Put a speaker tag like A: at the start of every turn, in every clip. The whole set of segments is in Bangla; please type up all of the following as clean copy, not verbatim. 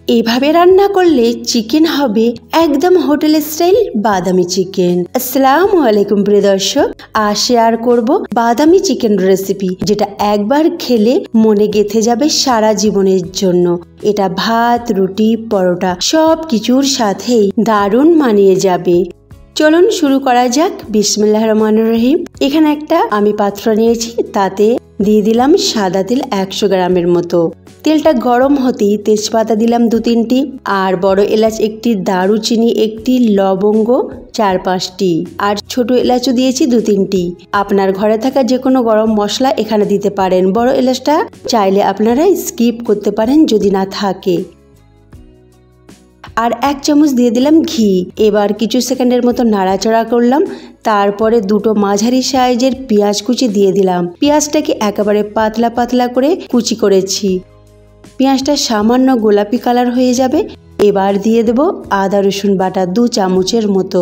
A: এভাবে রান্না করলে চিকেন হবে একদম হোটেল স্টাইল বাদামি চিকেন। আসসালামু আলাইকুম প্রিয় দর্শক, আজ শেয়ার করব বাদামি চিকেন রেসিপি, যেটা একবার খেলে মনে গেঁথে যাবে সারা জীবনের জন্য। এটা ভাত, রুটি, পরোটা সব কিছুর সাথেই দারুণ মানিয়ে যাবে। চলুন শুরু করা যাক। বিসমিল্লাহির রহমানির রহিম। এখানে একটা আমি পাত্র নিয়েছি, তাতে দিয়ে দিলাম সাদা তেল 100 গ্রামের মতো। তেলটা গরম হতেই তেজপাতা দিলাম 2-3টি, আর বড় এলাচ 1টি, দারুচিনি 1টি, লবঙ্গ 4-5টি, আর ছোট এলাচও দিয়েছি 2-3টি। আপনার ঘরে থাকা যে কোনো গরম মশলা এখানে দিতে পারেন। বড় এলাচটা চাইলে আপনারা স্কিপ করতে পারেন যদি না থাকে। আর 1 চামচ দিয়ে দিলাম ঘি। এবার কিছু সেকেন্ডের মতো নাড়াচাড়া করলাম, তারপরে 2টো মাঝারি সাইজের পেঁয়াজ কুচি দিয়ে দিলাম। পেঁয়াজটাকে একেবারে পাতলা পাতলা করে কুচি করেছি। পেঁয়াজটা সামান্য গোলাপি কালার হয়ে যাবে। এবার দিয়ে দেব আদা রসুন বাটা 2 চামচের মতো।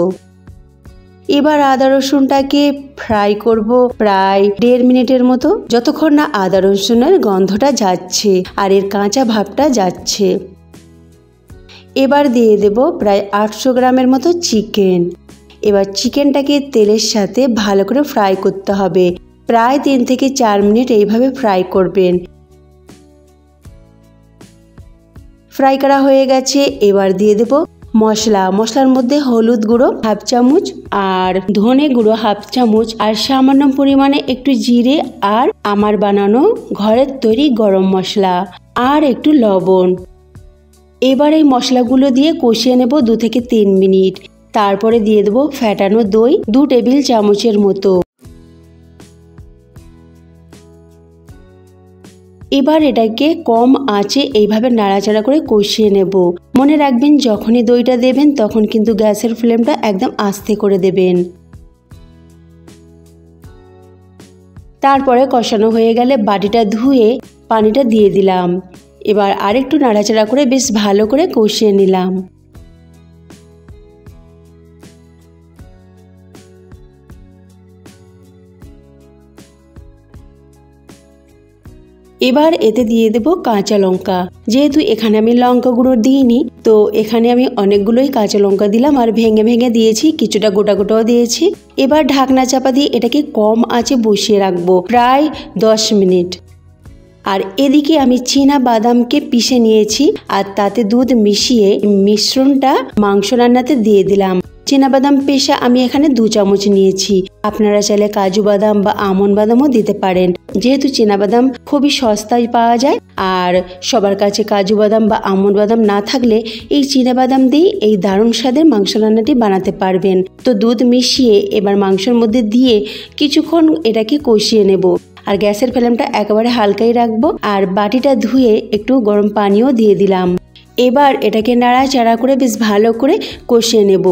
A: এবার আদা রসুনটাকে ফ্রাই করব প্রায় 1.5 মিনিটের মতো, যতক্ষণ না আদা রসুনের গন্ধটা যাচ্ছে আর এর কাঁচা ভাবটা যাচ্ছে। এবার দিয়ে দেব প্রায় 800 গ্রামের মতো চিকেন। এবার চিকেনটাকে তেলের সাথে ভালো করে ফ্রাই করতে হবে। প্রায় 3 থেকে 4 মিনিট এইভাবে ফ্রাই করবেন। ফ্রাই করা হয়ে গেছে। এবার দিয়ে দেব মশলার মধ্যে হলুদ গুঁড়ো 1/2 চামচ, আর ধনে গুঁড়ো 1/2 চামচ, আর সামান্য পরিমাণে একটু জিরে, আর আমার বানানো ঘরের তৈরি গরম মশলা, আর একটু লবণ। এবার এই মশলাগুলো দিয়ে কষিয়ে নেব 2 থেকে 3 মিনিট। তারপরে দিয়ে দেব ফ্যাটানো দই 2 টেবিল চামচের মতো। এবার এটাকে কম আঁচে এইভাবে নাড়াচাড়া করে কষিয়ে নেব। মনে রাখবেন, যখনই দইটা দেবেন তখন কিন্তু গ্যাসের ফ্লেমটা একদম আস্তে করে দেবেন। তারপরে কষানো হয়ে গেলে বাটিটা ধুয়ে পানিটা দিয়ে দিলাম। এবার আরেকটু নাড়াচাড়া করে বেশ ভালো করে কষিয়ে নিলাম। এবার এতে দিয়ে দেব কাঁচা লঙ্কা। যেহেতু এখানে আমি লঙ্কা গুঁড়ো দিইনি, তো এখানে আমি অনেকগুলোই কাঁচা লঙ্কা দিলাম, আর ভেঙে ভেঙে দিয়েছি, কিছুটা গোটা গোটাও দিয়েছি। এবার ঢাকনা চাপা দিয়ে এটাকে কম আঁচে বসিয়ে রাখবো প্রায় 10 মিনিট। আর এদিকে আমি চীনা বাদামকে পিষে নিয়েছি, আর তাতে দুধ মিশিয়ে মিশ্রণটা মাংস রান্নাতে দিয়ে দিলাম। চীনা বাদাম পেশা আমি এখানে 2 চামচ নিয়েছি। আপনারা চাইলে কাজু বাদাম বা আমন্ড বাদামও দিতে পারেন। যেহেতু চীনা বাদাম খুবই সস্তায় পাওয়া যায়, আর সবার কাছে কাজু বাদাম বা আমন্ড বাদাম না থাকলে এই চীনা বাদাম দিয়ে এই দারুণ স্বাদের মাংস রান্নাটি বানাতে পারবেন। তো দুধ মিশিয়ে এবার মাংসের মধ্যে দিয়ে কিছুক্ষণ এটাকে কষিয়ে নেব। আর গ্যাসের ফ্লেমটা একেবারে হালকাই রাখবো। আর বাটিটা ধুয়ে একটু গরম পানিও দিয়ে দিলাম। এবার এটাকে নাড়াচাড়া করে বেশ ভালো করে কষিয়ে নেব।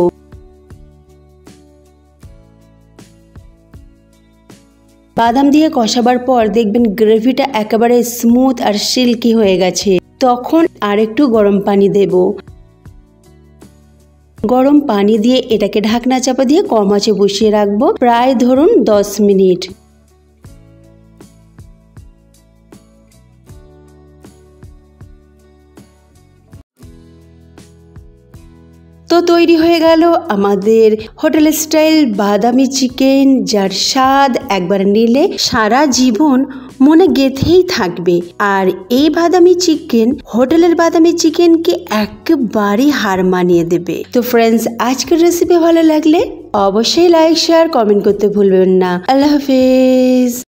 A: বাদাম দিয়ে কষাবার পর দেখবেন গ্রেভিটা একেবারে স্মুথ আর সিল্কি হয়ে গেছে। তখন আরেকটু গরম পানি দেব। গরম পানি দিয়ে এটাকে ঢাকনা চাপা দিয়ে কম আঁচে বসিয়ে রাখবো প্রায় ধরুন 10 মিনিট। তো তৈরি হয়ে গেল আমাদের হোটেল স্টাইল বাদামি চিকেন, যার স্বাদ একবার নিলে সারা জীবন মনে গেঁথেই থাকবে। আর এই বাদামি চিকেন হোটেলের বাদামি চিকেনকে একেবারেই হার মানিয়ে দেবে। তো ফ্রেন্ডস, আজকের রেসিপি ভালো লাগলে অবশ্যই লাইক, শেয়ার, কমেন্ট করতে ভুলবেন না। আল্লাহ হাফেজ।